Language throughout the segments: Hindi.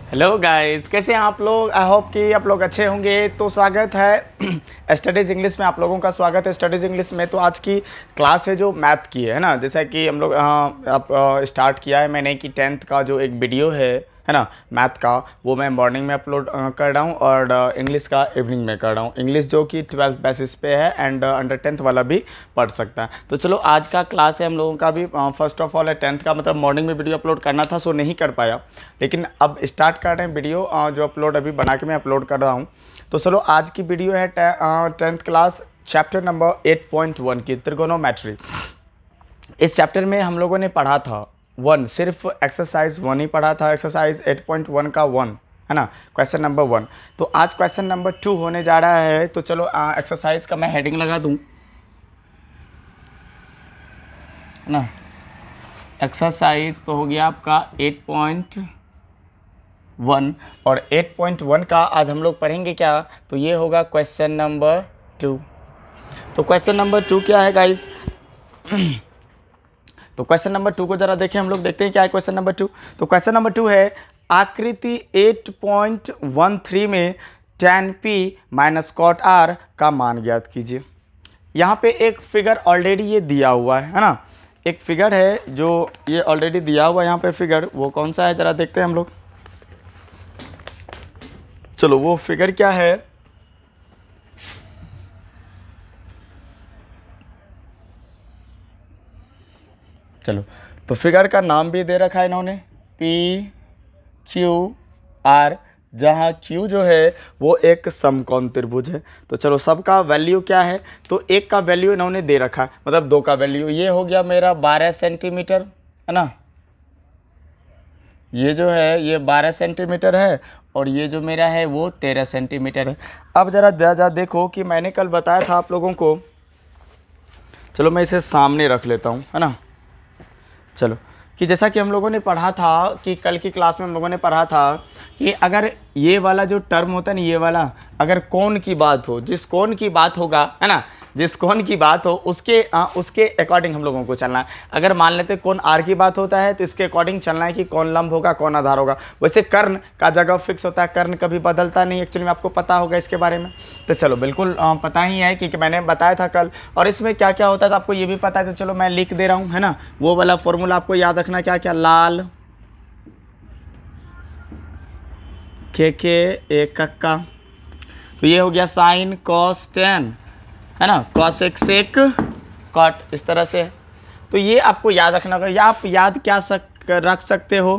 हेलो गाइस, कैसे हैं आप लोग। आई होप कि आप लोग अच्छे होंगे। तो स्वागत है स्टडीज़ इंग्लिश में, आप लोगों का स्वागत है स्टडीज़ इंग्लिश में। तो आज की क्लास है जो मैथ की है ना, जैसा कि हम लोग आप स्टार्ट किया है मैंने कि 10th का जो एक वीडियो है ना मैथ का, वो मैं मॉर्निंग में अपलोड कर रहा हूँ और इंग्लिश का इवनिंग में कर रहा हूँ। इंग्लिश जो कि 12th बेसिस पे है एंड अंडर 10th वाला भी पढ़ सकता है। तो चलो आज का क्लास है हम लोगों का भी। फर्स्ट ऑफ ऑल है 10th का, मतलब मॉर्निंग में वीडियो अपलोड करना था सो नहीं कर पाया, लेकिन अब स्टार्ट कर रहे हैं वीडियो जो अपलोड अभी बना के मैं अपलोड कर रहा हूँ। तो चलो आज की वीडियो है 10th क्लास चैप्टर नंबर 8.1 की त्रिगोनोमेट्री। इस चैप्टर में हम लोगों ने पढ़ा था 1, सिर्फ एक्सरसाइज 1 ही पढ़ा था, एक्सरसाइज 8.1 का 1 है ना, क्वेश्चन नंबर 1। तो आज क्वेश्चन नंबर 2 होने जा रहा है। तो चलो एक्सरसाइज का मैं हेडिंग लगा दूँ है ना। एक्सरसाइज तो हो गया आपका 8.1 और 8.1 का आज हम लोग पढ़ेंगे क्या, तो ये होगा क्वेश्चन नंबर 2। तो क्वेश्चन नंबर 2 क्या है गाइस तो क्वेश्चन नंबर 2 को जरा देखें, हम लोग देखते हैं क्या है क्वेश्चन नंबर 2। तो क्वेश्चन नंबर 2 है आकृति 8.13 में tan p minus cot r का मान ज्ञात कीजिए। यहाँ पे एक फिगर ऑलरेडी ये दिया हुआ है ना, एक फिगर है जो ये ऑलरेडी दिया हुआ है यहाँ पे फिगर। वो कौन सा है जरा देखते हैं हम लोग। चलो वो फिगर क्या है, चलो तो फिगर का नाम भी दे रखा है इन्होंने PQR, जहाँ Q जो है वो एक समकोण त्रिभुज है। तो चलो सबका वैल्यू क्या है, तो एक का वैल्यू इन्होंने दे रखा है, मतलब 2 का वैल्यू ये हो गया मेरा 12 सेंटीमीटर है ना। ये जो है ये 12 सेंटीमीटर है और ये जो मेरा है वो 13 सेंटीमीटर है। अब ज़रा देखो कि मैंने कल बताया था आप लोगों को, चलो मैं इसे सामने रख लेता हूँ है ना। चलो कि जैसा कि हम लोगों ने पढ़ा था कि कल की क्लास में हम लोगों ने पढ़ा था कि अगर ये वाला जो टर्म होता है ना, ये वाला अगर कोण की बात हो, जिस कोण की बात होगा है ना, जिस कोण की बात हो उसके अकॉर्डिंग हम लोगों को चलना है। अगर मान लेते कोण आर की बात होता है तो इसके अकॉर्डिंग चलना है कि कौन लंब होगा कौन आधार होगा। वैसे कर्ण का जगह फिक्स होता है, कर्ण कभी बदलता नहीं, एक्चुअली में आपको पता होगा इसके बारे में। तो चलो बिल्कुल पता ही है कि मैंने बताया था कल, और इसमें क्या क्या होता था आपको ये भी पता है। तो चलो मैं लिख दे रहा हूँ है ना, वो वाला फॉर्मूला आपको याद रखना, क्या क्या, लाल के एक कक्का, तो ये हो गया साइन कॉस टेन है ना, कॉस एक सेक कॉट, इस तरह से। तो ये आपको याद रखना होगा, या आप याद क्या रख सकते हो,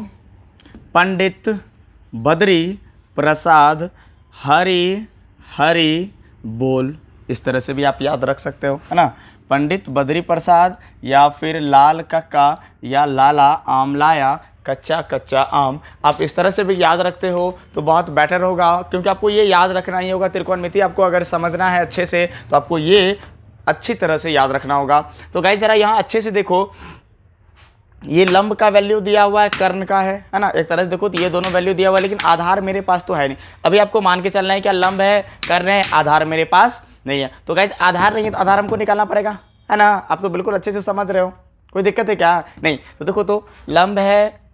पंडित बद्री प्रसाद हरि हरि बोल, इस तरह से भी आप याद रख सकते हो है ना। पंडित बद्री प्रसाद या फिर लाल कक्का या लाला आम लाया कच्चा कच्चा आम, आप इस तरह से भी याद रखते हो तो बहुत बेटर होगा, क्योंकि आपको ये याद रखना ही होगा। त्रिकोणमिति आपको अगर समझना है अच्छे से तो आपको ये अच्छी तरह से याद रखना होगा। तो गाइस ज़रा यहाँ अच्छे से देखो, ये लंब का वैल्यू दिया हुआ है, कर्ण का है ना। एक तरह से देखो तो ये दोनों वैल्यू दिया हुआ है, लेकिन आधार मेरे पास तो है नहीं। अभी आपको मान के चलना है क्या, लंब है कर्ण है, आधार मेरे पास नहीं है। तो गाइस आधार नहीं है तो आधार हमको निकालना पड़ेगा है ना। आप तो बिल्कुल अच्छे से समझ रहे हो, कोई दिक्कत है क्या, नहीं। तो देखो तो लंब है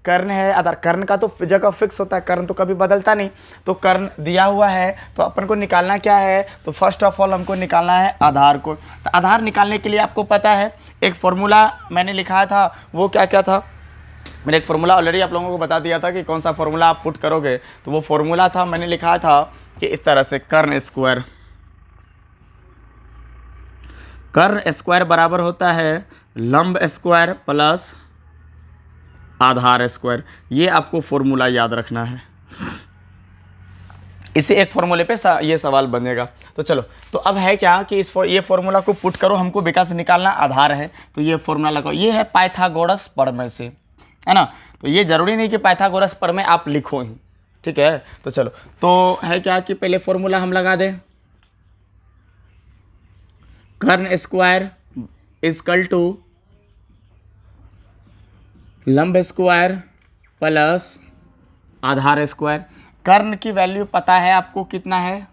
कर्ण है आधार, कर्ण का तो जगह फिक्स होता है, कर्ण तो कभी बदलता नहीं। तो कर्ण दिया हुआ है तो अपन को निकालना क्या है, तो फर्स्ट ऑफ ऑल हमको निकालना है आधार को। तो आधार निकालने के लिए आपको पता है एक फॉर्मूला मैंने लिखा था, वो क्या क्या था, मैंने एक फॉर्मूला ऑलरेडी आप लोगों को बता दिया था कि कौन सा फॉर्मूला आप पुट करोगे। तो वो फॉर्मूला था, मैंने लिखा था कि इस तरह से कर्ण स्क्वायर बराबर होता है लंब स्क्वायर प्लस आधार स्क्वायर। ये आपको फॉर्मूला याद रखना है, इसी एक फॉर्मूले पे ये सवाल बनेगा। तो चलो तो अब है क्या कि ये फॉर्मूला को पुट करो, हमको विकास निकालना आधार है। तो ये फॉर्मूला लगाओ, ये है पाइथागोरस प्रमेय से है ना। तो ये जरूरी नहीं कि पाइथागोरस प्रमेय आप लिखो ही, ठीक है। तो चलो तो है क्या कि पहले फॉर्मूला हम लगा दें, कर्ण स्क्वायर इजकल टू लंब स्क्वायर प्लस आधार स्क्वायर। कर्ण की वैल्यू पता है आपको कितना है,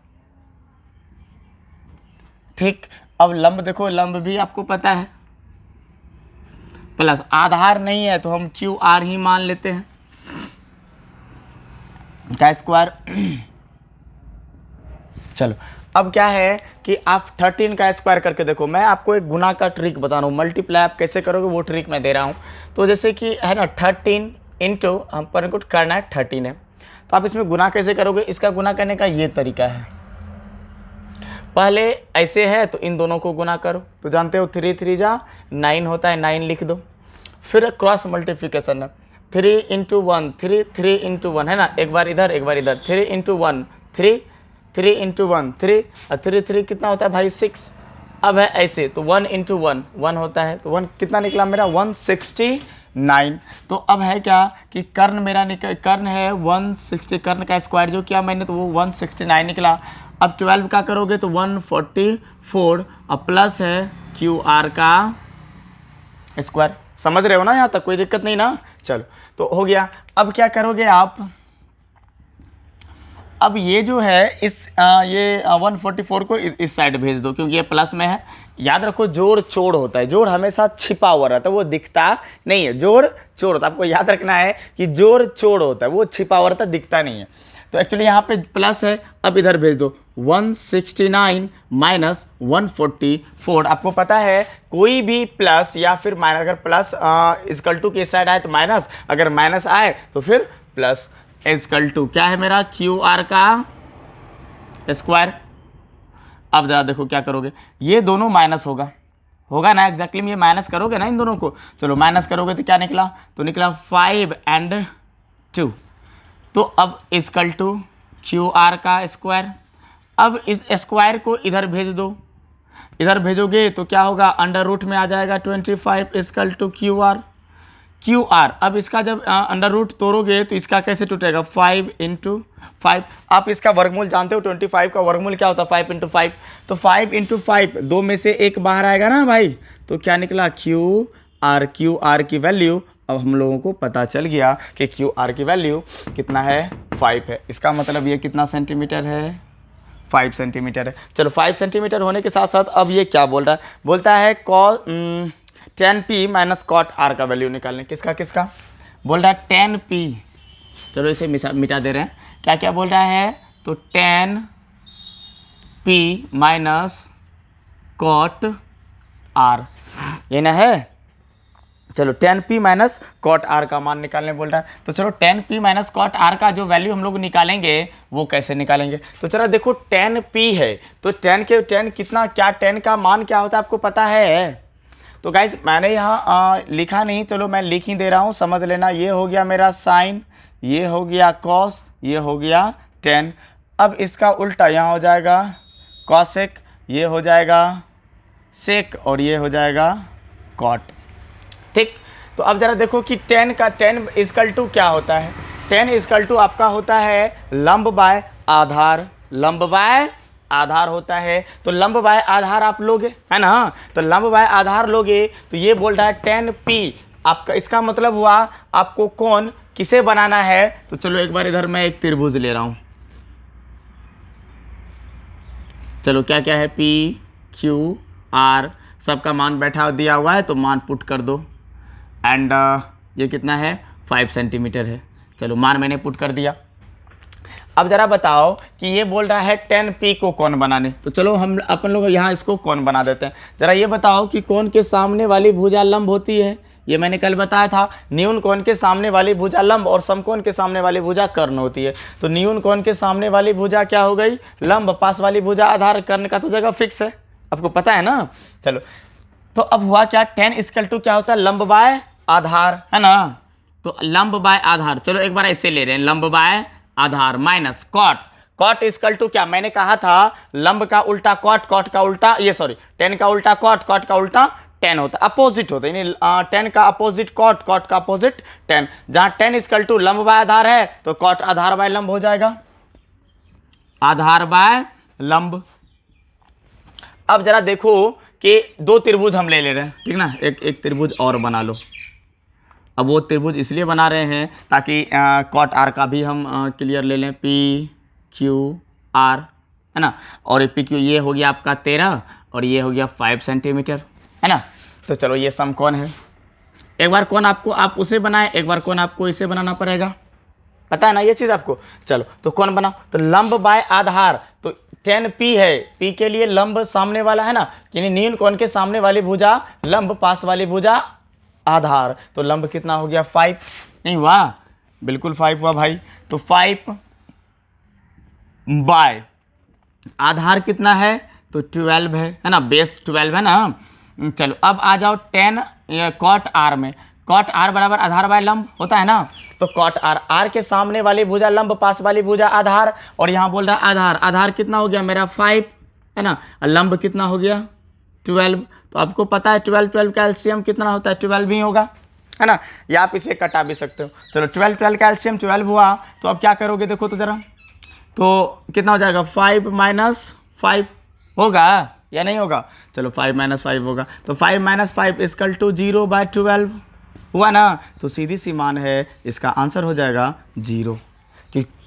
ठीक। अब लंब देखो, लंब भी आपको पता है, प्लस आधार नहीं है तो हम क्यू आर ही मान लेते हैं का स्क्वायर। चलो अब क्या है कि आप 13 का स्क्वायर करके देखो। मैं आपको एक गुना का ट्रिक बता रहा हूँ, मल्टीप्लाई आप कैसे करोगे वो ट्रिक मैं दे रहा हूँ। तो जैसे कि है ना 13 इंटू हम पर को करना है 13 है, तो आप इसमें गुना कैसे करोगे, इसका गुना करने का ये तरीका है। पहले ऐसे है तो इन दोनों को गुना करो, तो जानते हो 3 3 जा 9 होता है, 9 लिख दो। फिर क्रॉस मल्टीप्लिकेशन है, 3 इंटू 1 3, 3 इंटू 1 है ना, एक बार इधर एक बार इधर, 3 इंटू 1 3, 3 इंटू 1 3, और 3 3 कितना होता है भाई 6। अब है ऐसे तो 1 इंटू 1 1 होता है, तो 1 कितना निकला मेरा 169। तो अब है क्या कि कर्ण मेरा कर्ण है 160, कर्ण का स्क्वायर जो किया मैंने तो वो 169 निकला। अब 12 का करोगे तो 144 और प्लस है क्यू आर का स्क्वायर। समझ रहे हो ना, यहाँ तक कोई दिक्कत नहीं ना। चलो तो हो गया। अब क्या करोगे आप, अब ये जो है ये 144 को इस साइड भेज दो, क्योंकि ये प्लस में है। याद रखो जोड़ चोड़ होता है, जोड़ हमेशा छिपा हुआ रहता है, वो दिखता नहीं है। जोड़ चोड़ होता है, आपको याद रखना है कि जोड़ चोड़ होता है, वो छिपा हुआ रहता है, दिखता नहीं है। तो एक्चुअली यहाँ पे प्लस है, अब इधर भेज दो 169 माइनस 144। आपको पता है कोई भी प्लस या फिर माइनस, अगर प्लस इक्वल टू के साइड आए तो माइनस, अगर माइनस आए तो फिर प्लस। इक्वल टू क्या है मेरा क्यू आर का स्क्वायर। अब जरा देखो क्या करोगे, ये दोनों माइनस होगा ना, एग्जैक्टली ये माइनस करोगे ना इन दोनों को। चलो माइनस करोगे तो क्या निकला, तो निकला 5 and 2। तो अब इक्वल टू क्यू आर का स्क्वायर। अब इस स्क्वायर को इधर भेज दो, इधर भेजोगे तो क्या होगा, अंडर रूट में आ जाएगा 25 इक्वल टू क्यू आर। अब इसका जब अंडर रूट तोड़ोगे तो इसका कैसे टूटेगा, 5 इंटू 5। आप इसका वर्गमूल जानते हो, 25 का वर्गमूल क्या होता है 5 इंटू 5। तो 5 इंटू 5, दो में से एक बाहर आएगा ना भाई, तो क्या निकला क्यू आर की वैल्यू। अब हम लोगों को पता चल गया कि क्यू आर की वैल्यू कितना है, 5 है। इसका मतलब ये कितना सेंटीमीटर है, 5 सेंटीमीटर है। चलो 5 सेंटीमीटर होने के साथ साथ अब ये क्या बोल रहा है, बोलता है tan p minus cot R का वैल्यू निकालने। किसका बोल रहा है tan p। चलो इसे मिटा दे रहे हैं। क्या क्या बोल रहा है, तो tan p minus cot R, ये ना है। चलो tan p minus cot R का मान निकालने बोल रहा है। तो चलो tan p minus cot R का जो वैल्यू हम लोग निकालेंगे वो कैसे निकालेंगे। तो चलो देखो tan p है, तो tan कितना, क्या tan का मान क्या होता है आपको पता है। तो गाइज मैंने यहाँ लिखा नहीं, चलो मैं लिख ही दे रहा हूँ, समझ लेना। ये हो गया मेरा साइन, ये हो गया कॉस, ये हो गया tan। अब इसका उल्टा यहाँ हो जाएगा कॉसेक, ये हो जाएगा सेक, और ये हो जाएगा कॉट। ठीक, तो अब जरा देखो कि tan इक्वल टू क्या होता है। tan इक्वल टू आपका होता है लंब बाय आधार, लंब बाय आधार होता है। तो लंब बाय आधार आप लोगे, है ना, तो लंब बाय आधार लोगे तो ये बोल रहा है tan p आपका, इसका मतलब हुआ आपको कोण किसे बनाना है। तो चलो एक बार इधर मैं एक त्रिभुज ले रहा हूं। चलो क्या क्या है, p q r सबका मान बैठा दिया हुआ है, तो मान पुट कर दो। एंड ये कितना है 5 सेंटीमीटर है। चलो मान मैंने पुट कर दिया। अब जरा बताओ कि ये बोल रहा है tan p को कोण बनाने, तो चलो हम अपन लोग यहाँ इसको कोण बना देते हैं। जरा ये बताओ कि कोण के सामने वाली भुजा लंब होती है, ये मैंने कल बताया था। न्यून कोण के सामने वाली भुजा लंब और समकोण के सामने वाली भुजा कर्ण होती है। तो न्यून कोण के सामने वाली भुजा क्या हो गई, लंब, पास वाली भुजा आधार, कर्ण का तो जगह फिक्स है, आपको पता है ना। चलो तो अब हुआ क्या, tan इक्वल टू क्या होता है, लंब बाय आधार, है ना। तो लंब बाय आधार, चलो एक बार ऐसे ले रहे हैं, लंब बाय आधार माइनस कॉट इक्वल टू क्या, मैंने कहा था लंब का उल्टा कॉट, कॉट का उल्टा ये सॉरी tan का उल्टा कॉट, कॉट का उल्टा tan होता है, अपोजिट होता है, यानी tan का अपोजिट कॉट, कॉट का अपोजिट tan। जहाँ tan इक्वल टू लंब बाय आधार है तो कॉट आधार बाय लंब हो जाएगा, आधार बाय लंब। अब जरा देखो कि दो त्रिभुज हम ले रहे हैं, ठीक ना, एक त्रिभुज और बना लो। अब वो त्रिभुज इसलिए बना रहे हैं ताकि कॉट आर का भी हम क्लियर ले लें, पी क्यू आर, है ना। और पी क्यू ये हो गया आपका 13 और ये हो गया 5 सेंटीमीटर, है ना। तो चलो ये समकोण है। एक बार कोण आपको आप उसे बनाए, एक बार कोण आपको इसे बनाना पड़ेगा। पता है ना ये चीज़ आपको। चलो तो कौन बना, तो लंब बाय आधार, तो 10p है, p के लिए लंब सामने वाला है ना, यानी न्यून कोण के सामने वाली भुजा लंब, पास वाली भुजा आधार, तो लंब कितना हो गया 5, नहीं हुआ, बिल्कुल 5 हुआ भाई। तो 5 बाय आधार कितना है, तो 12 है ना, बेस 12 है ना। चलो अब आ जाओ 10 कॉट आर में, कॉट आर बराबर आधार बाय लंब होता है ना, तो कॉट आर, आर के सामने वाली भुजा लंब, पास वाली भुजा आधार, और यहाँ बोल रहा है आधार, आधार कितना हो गया मेरा 5 है ना, और लंब कितना हो गया 12, तो आपको पता है 12 का एलसीएम कितना होता है, 12 ही होगा है ना, या आप इसे कटा भी सकते हो। चलो 12 का एलसीएम 12 हुआ, तो अब क्या करोगे देखो तो जरा, तो कितना हो जाएगा 5 माइनस 5 होगा या नहीं होगा, चलो 5 माइनस 5 होगा, तो 5 माइनस 5 इक्वल टू 0/12 हुआ ना, तो सीधी सी मान है, इसका आंसर हो जाएगा 0,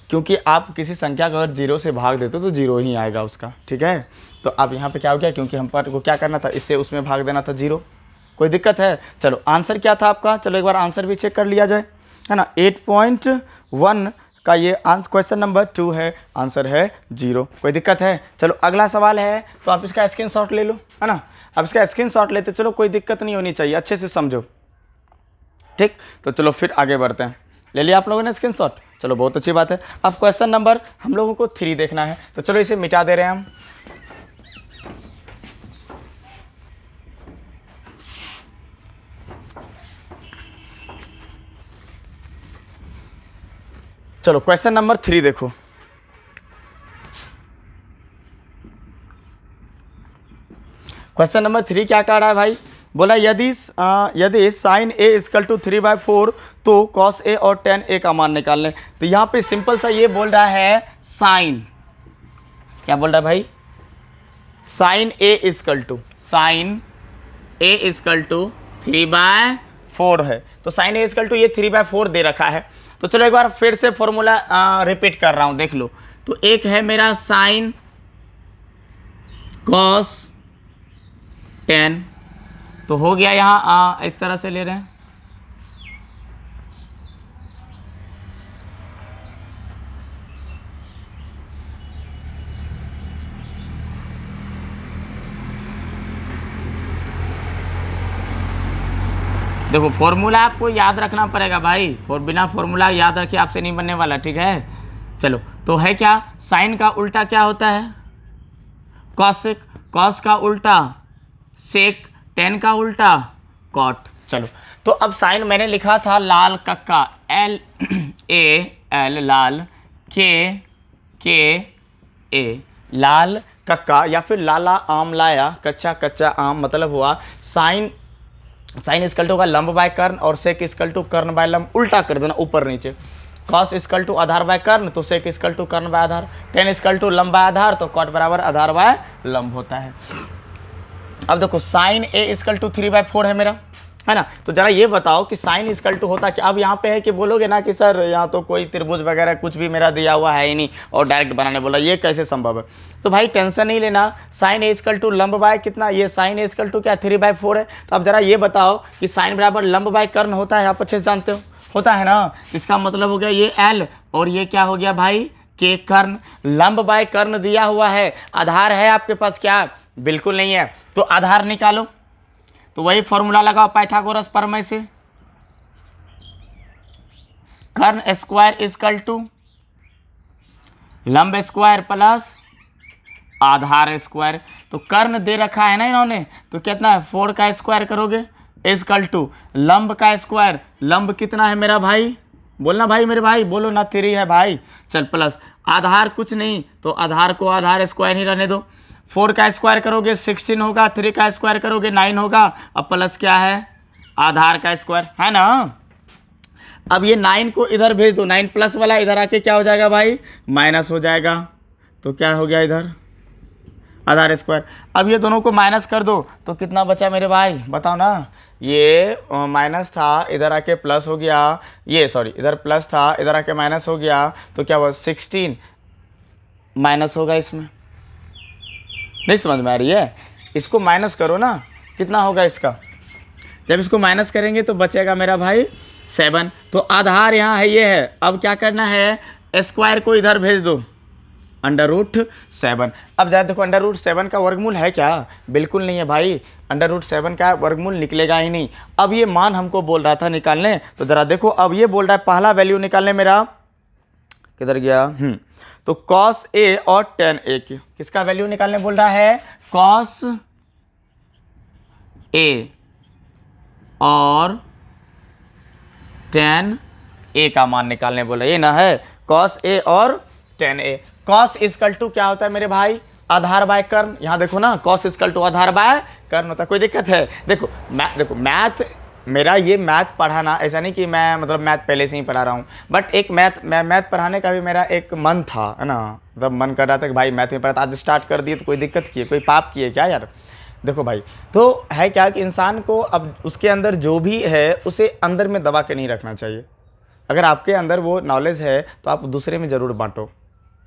क्योंकि आप किसी संख्या को अगर 0 से भाग देते हो तो 0 ही आएगा उसका, ठीक है। तो अब यहाँ पे क्या हो गया, क्योंकि हम पर को क्या करना था, इससे उसमें भाग देना था 0, कोई दिक्कत है। चलो आंसर क्या था आपका, चलो एक बार आंसर भी चेक कर लिया जाए, है ना, 8.1 का ये आंसर, क्वेश्चन नंबर 2 है, आंसर है 0, कोई दिक्कत है। चलो अगला सवाल है, तो आप इसका स्क्रीनशॉट ले लो, है ना, अब इसका स्क्रीनशॉट लेते चलो, कोई दिक्कत नहीं होनी चाहिए, अच्छे से समझो, ठीक। तो चलो फिर आगे बढ़ते हैं, ले लिया आप लोगों ने स्क्रीनशॉट, चलो बहुत अच्छी बात है। अब क्वेश्चन नंबर हम लोगों को 3 देखना है, तो चलो इसे मिटा दे रहे हैं हम। चलो क्वेश्चन नंबर 3 देखो, क्वेश्चन नंबर 3 क्या कह रहा है भाई, बोला यदि साइन ए इक्वल टू 3/4 तो कॉस ए और टेन ए का मान निकाल लें। तो यहाँ पे सिंपल सा ये बोल रहा है साइन, क्या बोल रहा है भाई, साइन ए इक्वल टू 3/4 है, तो साइन ए इक्वल टू ये 3/4 दे रखा है। तो चलो एक बार फिर से फॉर्मूला रिपीट कर रहा हूँ, देख लो। तो एक है मेरा साइन कॉस 10, तो हो गया यहाँ इस तरह से ले रहे हैं, देखो फॉर्मूला आपको याद रखना पड़ेगा भाई, और बिना फॉर्मूला याद रखे आपसे नहीं बनने वाला, ठीक है। चलो तो है क्या, साइन का उल्टा क्या होता है कॉसेक, कॉस का उल्टा सेक, टेन का उल्टा कॉट। चलो तो अब साइन मैंने लिखा था लाल कक्का, LAL लाल, KA लाल कक्का, या फिर लाला आम लाया, कच्चा कच्चा आम, मतलब हुआ साइन इक्वल टू का लंब बाय कर्ण, और सेक इक्वल टू कर्ण बाय लंब, उल्टा कर देना ऊपर नीचे। कॉस इक्वल टू आधार बाय कर्ण, तो सेक इक्वल टू कर्ण बाय आधार, टेन इक्वल टू लंब बाय आधार, तो कॉट बराबर आधार बाय लंब होता है। अब देखो साइन ए इक्वल टू 3/4 है मेरा, है ना, तो जरा ये बताओ कि साइन इक्वल टू होता क्या। अब यहाँ पे है कि बोलोगे ना कि सर यहाँ तो कोई त्रिभुज वगैरह कुछ भी मेरा दिया हुआ है ही नहीं, और डायरेक्ट बनाने बोला, ये कैसे संभव है। तो भाई टेंशन नहीं लेना, साइन ए इक्वल टू लंब बाय कितना, ये साइन ए इक्वल टू क्या 3/4 है। तो अब जरा ये बताओ कि साइन बराबर लंब बाय कर्ण होता है, आप अच्छे से जानते हो, होता है ना, इसका मतलब हो गया ये L, और ये क्या हो गया भाई के कर्ण, लंब बाय कर्ण दिया हुआ है, आधार है आपके पास क्या, बिल्कुल नहीं है, तो आधार निकालो। तो वही फॉर्मूला लगाओ पाइथागोरस प्रमेय से, कर्ण स्क्वायर इक्वल टू लंब स्क्वायर प्लस आधार स्क्वायर। तो कर्ण दे रखा है ना इन्होंने, तो कितना है 4 का स्क्वायर करोगे इक्वल टू लंब का स्क्वायर, लंब कितना है मेरा भाई, बोलना भाई मेरे भाई, बोलो ना 3 है भाई, चल प्लस आधार कुछ नहीं, तो आधार को आधार स्क्वायर ही रहने दो, 4 का स्क्वायर करोगे 16 होगा, 3 का स्क्वायर करोगे 9 होगा, अब प्लस क्या है आधार का स्क्वायर, है ना। अब ये 9 को इधर भेज दो, 9 प्लस वाला इधर आके क्या हो जाएगा भाई माइनस हो जाएगा, तो क्या हो गया इधर आधार स्क्वायर। अब ये दोनों को माइनस कर दो, तो कितना बचा मेरे भाई बताओ ना, ये माइनस था इधर आके प्लस हो गया, ये सॉरी इधर प्लस था इधर आके माइनस हो गया, तो क्या हुआ 16 माइनस होगा, इसमें नहीं समझ में आ रही है, इसको माइनस करो ना, कितना होगा इसका, जब इसको माइनस करेंगे तो बचेगा मेरा भाई 7। तो आधार यहाँ है, ये है। अब क्या करना है, स्क्वायर को इधर भेज दो, √7। अब जरा देखो √7 का वर्गमूल है क्या, बिल्कुल नहीं है भाई, √7 का वर्गमूल निकलेगा ही नहीं। अब ये मान हमको बोल रहा था निकालने, तो जरा देखो अब ये बोल रहा है पहला वैल्यू निकालने, मेरा किधर गया, तो cos A और tan A किसका वैल्यू निकालने बोल रहा है, cos A और tan A का मान निकालने बोल रहा है, ये ना है cos A और tan A। cos equal to क्या होता है मेरे भाई, आधार बाय कर्ण। यहाँ देखो ना, cos इक्वल टू आधार बाय कर्ण होता है। कोई दिक्कत है, देखो मैथ, मेरा ये मैथ पढ़ाना ऐसा नहीं कि मैं मतलब मैथ पहले से ही पढ़ा रहा हूँ, बट एक मैथ पढ़ाने का भी मेरा एक मन था, है ना, मतलब मन कर रहा था कि भाई मैथ में पढ़ा, आज स्टार्ट कर दिए तो कोई दिक्कत की है, कोई पाप किए क्या यार। देखो भाई, तो है क्या कि इंसान को अब उसके अंदर जो भी है उसे अंदर में दबा के नहीं रखना चाहिए। अगर आपके अंदर वो नॉलेज है तो आप दूसरे में ज़रूर बांटो,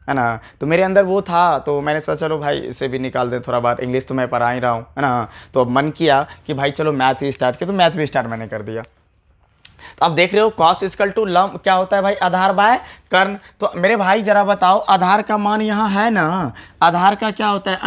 है ना। तो मेरे अंदर वो था, तो मैंने सोचा चलो भाई इसे भी निकाल दें थोड़ा बार, इंग्लिश तो मैं पढ़ा ही रहा हूँ, है ना। तो अब मन किया कि भाई चलो मैथ ही स्टार्ट किया, तो मैथ भी स्टार्ट मैंने कर दिया। तो अब देख रहे हो cos इक्वल टू लंब क्या होता है भाई, आधार बाय कर्ण। तो मेरे भाई जरा बताओ, आधार का मान यहाँ है ना, आधार का क्या होता है,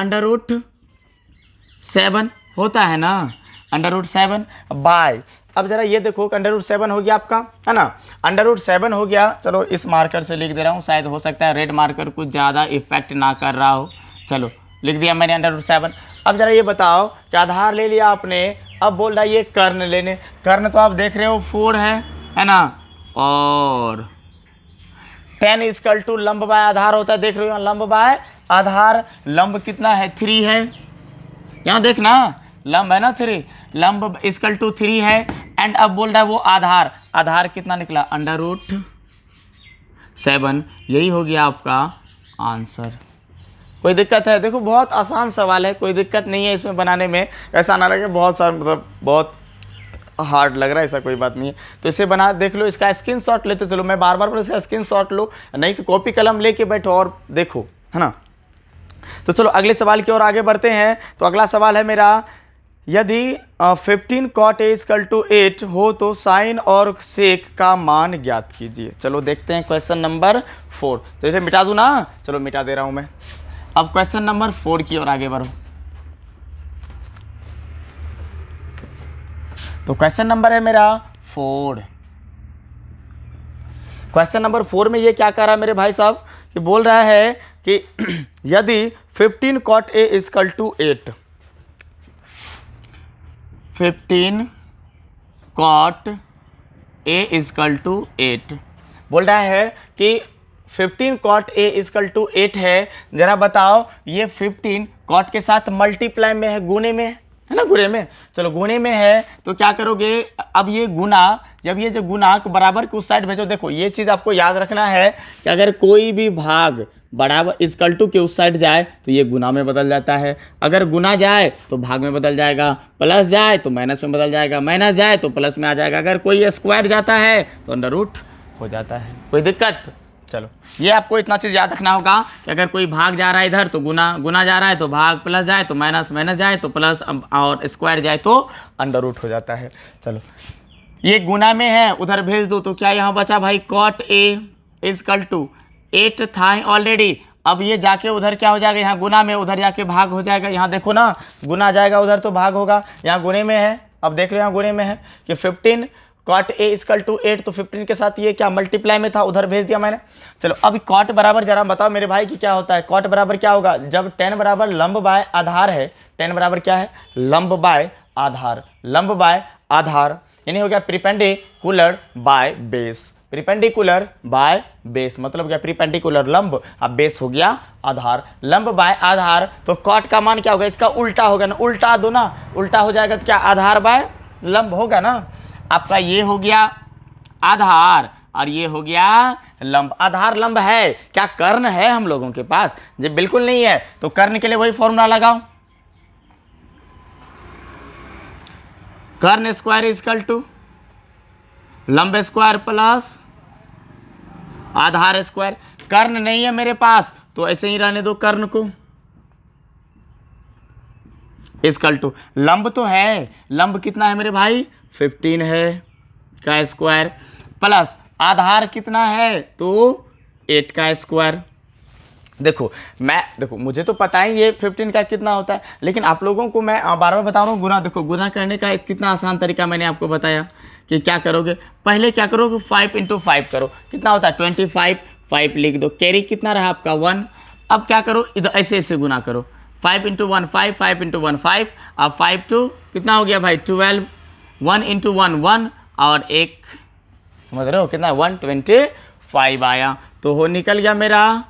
√7 होता है ना, √7 बाय। अब जरा ये देखो √7 हो गया आपका, है ना, √7 हो गया। चलो इस मार्कर से लिख दे रहा हूँ, शायद हो सकता है रेड मार्कर कुछ ज़्यादा इफेक्ट ना कर रहा हो। चलो लिख दिया मैंने √7। अब जरा ये बताओ कि आधार ले लिया आपने, अब बोल रहा है ये कर्ण लेने। कर्ण तो आप देख रहे हो 4 है ना, और tan इक्वल टू लंब बाय आधार होता है, देख रहे हो यहाँ लंब बाय आधार, लंब कितना है 3 है, यहाँ देखना लंब है ना 3, लंब इक्वल टू 3 है। एंड अब बोल रहा है वो आधार, आधार कितना निकला, √7। यही हो गया आपका आंसर। कोई दिक्कत है, देखो बहुत आसान सवाल है, कोई दिक्कत नहीं है इसमें बनाने में, ऐसा ना लगे बहुत सारा मतलब बहुत हार्ड लग रहा है, ऐसा कोई बात नहीं है। तो इसे बना देख लो, इसका स्क्रीनशॉट लेते चलो, मैं बार बार बोल इसका स्क्रीनशॉट लो, नहीं तो कॉपी कलम लेके बैठो और देखो, है ना। तो चलो अगले सवाल की ओर आगे बढ़ते हैं। तो अगला सवाल है मेरा, यदि 15 cot A इक्वल टू 8 हो तो साइन और सेक का मान ज्ञात कीजिए। चलो देखते हैं क्वेश्चन नंबर 4। तो इसे मिटा दूँ ना, चलो मिटा दे रहा हूँ मैं। अब क्वेश्चन नंबर 4 की ओर आगे बढ़ो। तो क्वेश्चन नंबर है मेरा 4। क्वेश्चन नंबर 4 में ये क्या कह रहा है मेरे भाई साहब, कि बोल रहा है कि यदि 15 cot A equal to 8, 15 cot A equal to 8 बोल रहा है कि 15 cot A इक्वल टू 8 है। जरा बताओ ये 15 cot के साथ मल्टीप्लाई में है, गुणे में है ना, गुणे में। चलो गुणे में है तो क्या करोगे, अब ये गुना, जब ये जो गुना को बराबर के उस साइड भेजो। देखो ये चीज़ आपको याद रखना है कि अगर कोई भी भाग बराबर इक्वल टू के उस साइड जाए तो ये गुना में बदल जाता है, अगर गुना जाए तो भाग में बदल जाएगा, प्लस जाए तो माइनस में बदल जाएगा, माइनस जाए तो प्लस में आ जाएगा, अगर कोई स्क्वायर जाता है तो अंडर रूट हो जाता है। कोई दिक्कत, चलो ये आपको इतना चीज़ याद रखना होगा कि अगर कोई भाग जा रहा है इधर तो गुना, गुना जा रहा है तो भाग, प्लस जाए तो माइनस, माइनस जाए तो प्लस, और स्क्वायर जाए तो अंडर रूट हो जाता है। चलो ये गुना में है, उधर भेज दो, तो क्या यहाँ बचा भाई, cot A इक्वल टू 8 था ऑलरेडी। अब ये जाके उधर क्या हो जाएगा, यहाँ गुना में, उधर जाके भाग हो जाएगा। यहाँ देखो ना, गुना जाएगा उधर तो भाग होगा, यहाँ गुणे में है। अब देख रहे हो यहाँ गुणे में है कि 15 cot A इक्वल टू 8, तो 15 के साथ ये क्या मल्टीप्लाई में था, उधर भेज दिया मैंने। चलो अब cot बराबर जरा बताओ मेरे भाई कि क्या होता है। cot बराबर क्या होगा, जब tan बराबर लंब बाय आधार है, tan बराबर क्या है, लंब बाय आधार, लंब बाय आधार, यानी हो गया प्रीपेंडिकुलर बाय बेस, प्रीपेंडिकुलर बाय बेस मतलब क्या, प्रीपेंडिकुलर लंब, अब बेस हो गया आधार, लंब बाय आधार। तो cot का मान क्या होगा, इसका उल्टा होगा ना, उल्टा दो ना, उल्टा हो जाएगा तो क्या, आधार बाय लंब होगा ना। आपका ये हो गया आधार और ये हो गया लंब। आधार लंब है क्या, कर्ण है हम लोगों के पास, जब बिल्कुल नहीं है तो कर्ण के लिए वही फॉर्मूला लगाओ, कर्ण स्क्वायर इक्वल टू लंब स्क्वायर प्लस आधार स्क्वायर। कर्ण नहीं है मेरे पास तो ऐसे ही रहने दो, कर्ण को इक्वल टू लंब तो है, लंब कितना है मेरे भाई 15 है, का स्क्वायर प्लस आधार कितना है तो 8 का स्क्वायर। देखो मुझे तो पता है ये 15 का कितना होता है, लेकिन आप लोगों को मैं बार बार बता रहा हूँ गुना। देखो गुना करने का कितना आसान तरीका मैंने आपको बताया कि क्या करोगे, पहले क्या करोगे 5 × 5 करो, कितना होता है 25, 5 लिख दो, कैरी कितना रहा आपका 1। अब क्या करो इधर ऐसे ऐसे गुना करो, 5 × 1 5, 5 × 1 5, अब 5 2 कितना हो गया भाई 12, 1 × 1 1 और 1 समझ रहे हो कितना 125 आया। तो हो निकल गया मेरा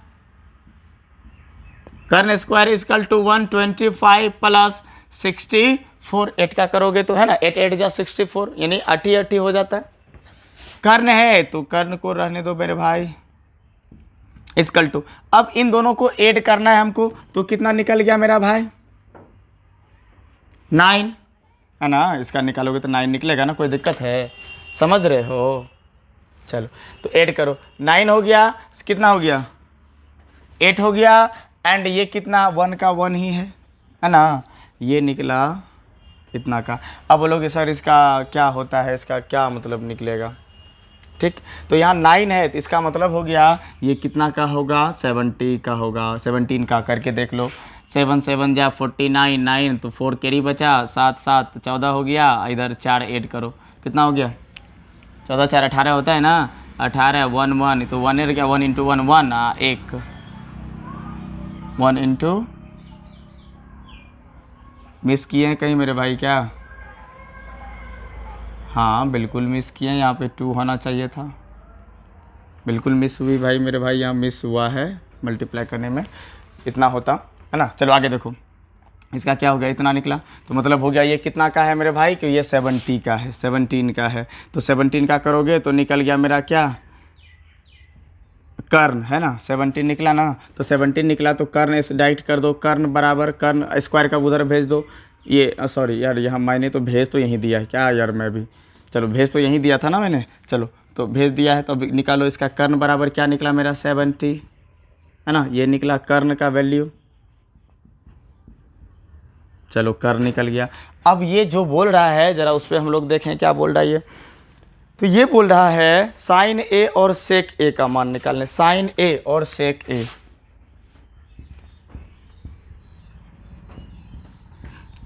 कर्ण स्क्वायर इक्वल टू 125 प्लस 64। 8 का करोगे तो है ना 8 8 जा 64 यानी 80 हो जाता है। कर्ण है तो कर्ण को रहने दो मेरे भाई इक्वल टू, अब इन दोनों को ऐड करना है हमको, तो कितना निकल गया मेरा भाई 9 है ना। इसका निकालोगे तो 9 निकलेगा ना, कोई दिक्कत है, समझ रहे हो। चलो तो ऐड करो, 9 हो गया, कितना हो गया 8 हो गया, एंड ये कितना 1 का 1 ही है ना, ये निकला इतना का। अब बोलोगे सर इसका क्या होता है, इसका क्या मतलब निकलेगा, ठीक। तो यहाँ 9 है तो इसका मतलब हो गया ये कितना का होगा 70 का होगा, 17 का करके देख लो। 7 7 जा 49, 9 तो 4 कैरी बचा, 7 7 14 हो गया, इधर 4 ऐड करो, कितना हो गया 14 4 18 होता है ना, 18 1 1 तो 1 ऐड क्या 1 × 1 1 1 1 इंटू मिस किए हैं कहीं मेरे भाई क्या, हाँ बिल्कुल मिस किए हैं, यहाँ पे 2 होना चाहिए था, बिल्कुल मिस हुई भाई मेरे भाई, यहाँ मिस हुआ है मल्टीप्लाई करने में, इतना होता है ना। चलो आगे देखो इसका क्या हो गया, इतना निकला, तो मतलब हो गया ये कितना का है मेरे भाई कि ये 70 का है, 17 का है। तो 17 का करोगे तो निकल गया मेरा क्या कर्ण है ना, 17 निकला ना, तो 17 निकला तो कर्ण इस डाइट कर दो, कर्ण बराबर कर्ण स्क्वायर का उधर भेज दो, ये सॉरी यार यहाँ मैंने तो भेज तो यहीं दिया है क्या यार, मैं भी चलो भेज तो यहीं दिया था ना मैंने, चलो तो भेज दिया है, तो निकालो इसका कर्ण बराबर क्या निकला मेरा 70 है ना, ये निकला कर्ण का वैल्यू, चलो कर्ण निकल गया। अब ये जो बोल रहा है ज़रा उस पर हम लोग देखें क्या बोल रहा है ये, तो ये बोल रहा है साइन ए और सेक ए का मान निकालने, साइन ए और सेक ए,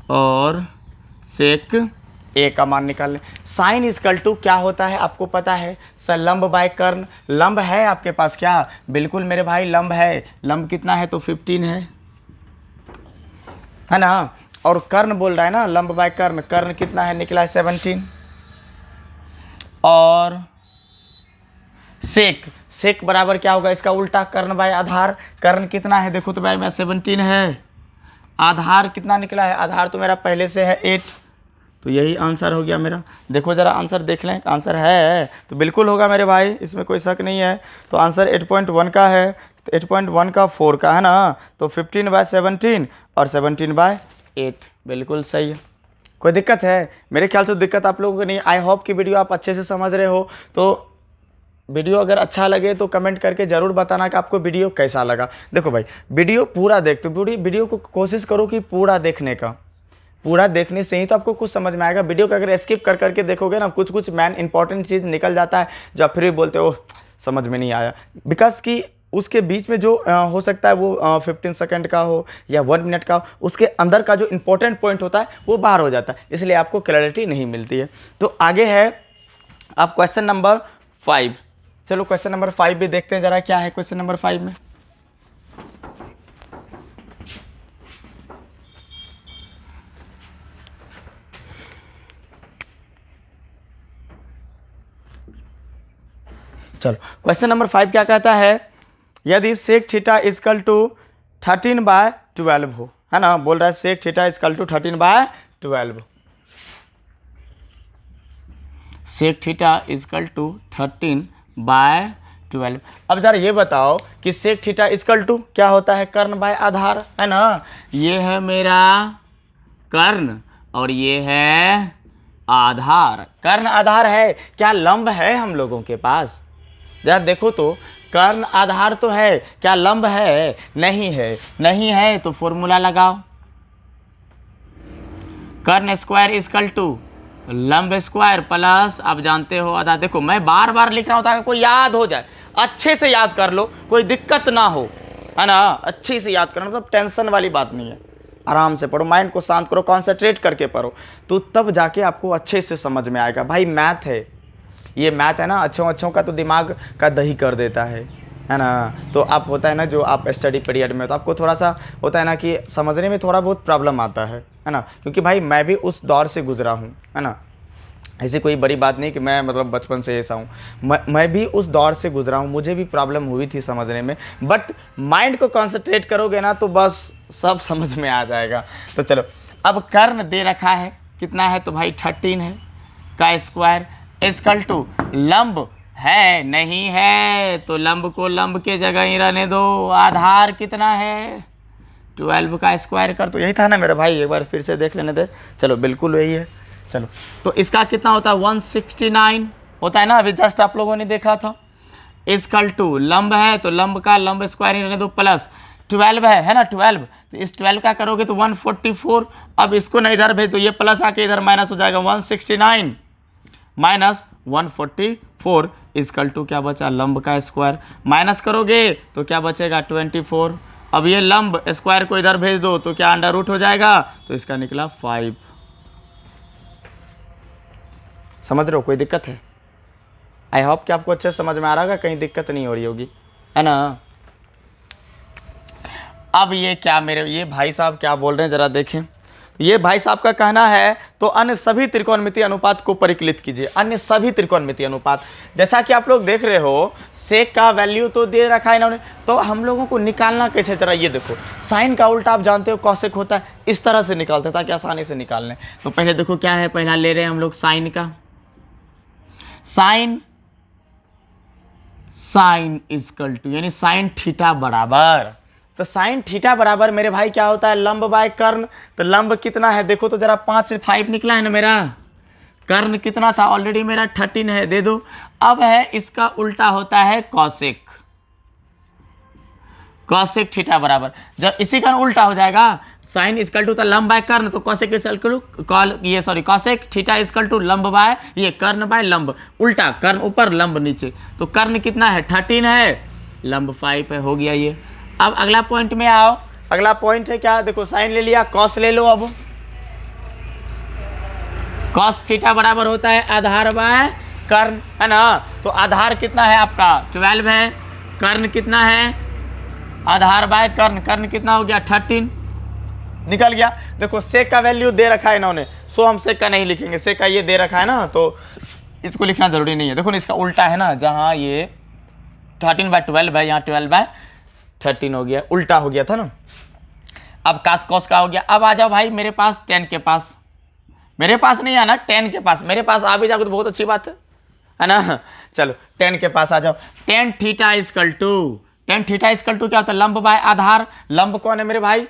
और सेक ए का मान निकालने। साइन इक्वल टू क्या होता है आपको पता है सर, लंब बाय कर्ण, लंब है आपके पास क्या, बिल्कुल मेरे भाई लंब है, लंब कितना है तो 15 है ना, और कर्ण बोल रहा है ना लंब बाय कर्ण, कर्ण कितना है निकला है 17, और सेक, सेक बराबर क्या होगा इसका उल्टा कर्ण बाय आधार, कर्ण कितना है देखो तो भाई मेरा 17 है, आधार कितना निकला है, आधार तो मेरा पहले से है 8, तो यही आंसर हो गया मेरा। देखो ज़रा आंसर देख लें, आंसर है तो बिल्कुल होगा मेरे भाई, इसमें कोई शक नहीं है। तो आंसर 8.1 का है, तो 8.1 का 4 का है ना, तो 15/17 और 17/8 बिल्कुल सही है। कोई दिक्कत है, मेरे ख्याल से दिक्कत आप लोगों को नहीं। आई होप कि वीडियो आप अच्छे से समझ रहे हो। तो वीडियो अगर अच्छा लगे तो कमेंट करके ज़रूर बताना कि आपको वीडियो कैसा लगा। देखो भाई वीडियो पूरा देखते, वीडियो को कोशिश करो कि पूरा देखने का, पूरा देखने से ही तो आपको कुछ समझ में आएगा। वीडियो को अगर स्किप कर करके देखोगे ना, कुछ कुछ मैन इंपॉर्टेंट चीज़ निकल जाता है जो आप फिर भी बोलते हो समझ में नहीं आया, बिकॉज कि उसके बीच में जो हो सकता है वो 15 सेकंड का हो या 1 मिनट का हो, उसके अंदर का जो इंपॉर्टेंट पॉइंट होता है वो बाहर हो जाता है, इसलिए आपको क्लैरिटी नहीं मिलती है। तो आगे है अब क्वेश्चन नंबर 5। चलो क्वेश्चन नंबर 5 भी देखते हैं ज़रा क्या है क्वेश्चन नंबर 5 में। चलो क्वेश्चन नंबर 5 क्या कहता है, यदि सेक थीटा इक्वल टू 13/12 हो, है ना, बोल रहा है sec theta equal to 13/12, sec theta equal to 13/12। अब जरा ये बताओ कि सेक थीटा इक्वल टू क्या होता है, कर्ण बाय आधार, है ना, ये है मेरा कर्ण और ये है आधार, कर्ण आधार है, क्या लंब है हम लोगों के पास, जरा देखो तो कर्ण आधार तो है, क्या लंब है, नहीं है, नहीं है तो फॉर्मूला लगाओ, कर्ण स्क्वायर इक्वल टू लंब स्क्वायर प्लस, आप जानते हो आधा। देखो मैं बार बार लिख रहा हूँ ताकि कोई याद हो जाए, अच्छे से याद कर लो, कोई दिक्कत ना हो, है ना। अच्छे से याद करना, मतलब टेंशन वाली बात नहीं है। आराम से पढ़ो, माइंड को शांत करो, कॉन्सेंट्रेट करके पढ़ो, तो तब जाके आपको अच्छे से समझ में आएगा। भाई मैथ है, ये मैथ है ना, अच्छों का तो दिमाग का दही कर देता है ना। तो आप होता है ना, जो आप स्टडी पीरियड में, तो आपको थोड़ा सा होता है ना कि समझने में थोड़ा बहुत प्रॉब्लम आता है ना। क्योंकि भाई मैं भी उस दौर से गुजरा हूँ, है ना। ऐसी कोई बड़ी बात नहीं कि मैं मतलब बचपन से ऐसा हूँ, मैं भी उस दौर से गुजरा हूँ, मुझे भी प्रॉब्लम हुई थी समझने में। बट माइंड को कंसंट्रेट करोगे ना तो बस सब समझ में आ जाएगा। तो चलो, अब कर्ण दे रखा है, कितना है, तो भाई 13 है का स्क्वायर इक्वल टू लंब है नहीं है, तो लंब को लंब के जगह ही रहने दो। आधार कितना है, 12 का स्क्वायर कर, तो यही था ना मेरे भाई, एक बार फिर से देख लेने दे। चलो बिल्कुल वही है। चलो तो इसका कितना होता है, 169 होता है ना, अभी जस्ट आप लोगों ने देखा था। इक्वल टू लंब है तो लंब का लंब स्क्वायर ही रहने दो, प्लस 12 है ना 12, तो इस 12 का करोगे तो 144। अब इसको ना इधर भेज, तो ये प्लस आके इधर माइनस हो जाएगा, 169 माइनस 144 इक्वल टू क्या बचा, लंब का स्क्वायर, माइनस करोगे तो क्या बचेगा 24। अब ये लंब स्क्वायर को इधर भेज दो तो क्या अंडर रूट हो जाएगा, तो इसका निकला 5। समझ रहे हो, कोई दिक्कत है? आई होप कि आपको अच्छे से समझ में आ रहा होगा, कहीं दिक्कत नहीं हो रही होगी, है ना। अब ये क्या, मेरे ये भाई साहब क्या बोल रहे हैं जरा देखें। ये भाई साहब का कहना है, तो अन्य सभी त्रिकोणमितीय अनुपात को परिकलित कीजिए। अन्य सभी त्रिकोणमितीय अनुपात, जैसा कि आप लोग देख रहे हो, सेक का वैल्यू तो दे रखा है इन्होंने, तो हम लोगों को निकालना कैसे, जरा ये देखो, साइन का उल्टा आप जानते हो कॉसेक होता है, इस तरह से निकालते हैं ताकि आसानी से निकाल लें। तो पहले देखो क्या है, पहला ले रहे हैं हम लोग साइन का, साइन इक्वल टू यानी साइन थीटा बराबर, तो साइन थीटा बराबर मेरे भाई क्या होता है, लंब बाय कर्ण। तो लंब कितना है देखो तो जरा, 5 निकला है ना मेरा, कर्ण कितना था, ऑलरेडी मेरा 13 है, दे दो। अब है इसका उल्टा होता है कॉसेक, कॉसेक थीटा बराबर, जब इसी का उल्टा हो जाएगा, साइन इक्वल टू था लंब बाय कर्ण, तो cosec equal to cosec theta equal to लंब बाय ये कर्ण बाय लंब, उल्टा कर्ण ऊपर लंब नीचे, तो कर्ण कितना है 13 है, लंब 5 है, हो गया ये। अब अगला पॉइंट में आओ, अगला पॉइंट है क्या, देखो साइन ले लिया, कॉस ले लो। अब कॉस थीटा बराबर होता है आधार बाय कर्ण, है ना। तो आधार कितना है आपका 12 है, कर्ण कितना है, आधार बाय कर्ण, कर्ण कितना हो गया 13, निकल गया। देखो सेक का वैल्यू दे रखा है इन्होंने, सो हम सेक का नहीं लिखेंगे, सेक का ये दे रखा है ना, तो इसको लिखना जरूरी नहीं है। देखो ना इसका उल्टा है ना, जहाँ ये 13/12 है, यहाँ 12/13 हो गया, उल्टा हो गया था ना। अब कास कॉस का हो गया। अब आ जाओ भाई मेरे पास 10 के पास, मेरे पास नहीं आना 10 के पास, मेरे पास आ भी जाओगे तो बहुत अच्छी बात है ना। चलो 10 के पास आ जाओ, tan थीटा इक्वल टू क्या होता है, लंब बाय आधार। लंब कौन है मेरे भाई,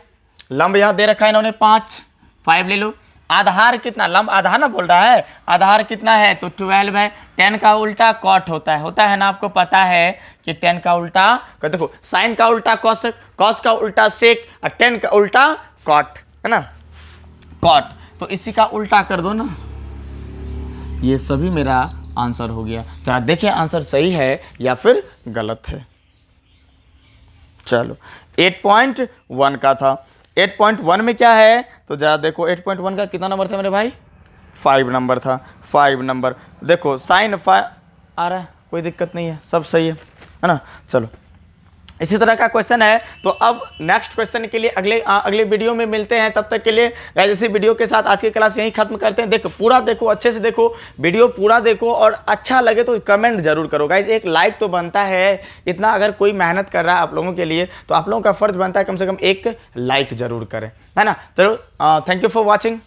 लंब यहाँ दे रखा है इन्होंने 5 ले लो। आधार कितना, लंब आधार ना बोल रहा है, आधार कितना है तो 12 है। 10 का उल्टा कॉट होता है ना, आपको पता है कि 10 का उल्टा, देखो साइन का उल्टा कॉस, कॉस का उल्टा सेक, और 10 का उल्टा कॉट, है ना, कॉट, तो इसी का उल्टा कर दो ना। ये सभी मेरा आंसर हो गया। जरा देखिए आंसर सही है या फिर गलत है। चलो 8.1 का था, 8.1 में क्या है तो जरा देखो, 8.1 का कितना नंबर था मेरे भाई, 5 नंबर था, 5 नंबर। देखो साइन 5 आ रहा है, कोई दिक्कत नहीं है, सब सही है ना। चलो इसी तरह का क्वेश्चन है, तो अब नेक्स्ट क्वेश्चन के लिए अगले वीडियो में मिलते हैं। तब तक के लिए गाइस इसी वीडियो के साथ आज की क्लास यहीं खत्म करते हैं। देखो पूरा देखो, अच्छे से देखो, वीडियो पूरा देखो, और अच्छा लगे तो कमेंट जरूर करो गाइस। एक लाइक तो बनता है, इतना अगर कोई मेहनत कर रहा है आप लोगों के लिए, तो आप लोगों का फर्ज बनता है कम से कम एक लाइक जरूर करें, है ना। तो थैंक यू फॉर वॉचिंग।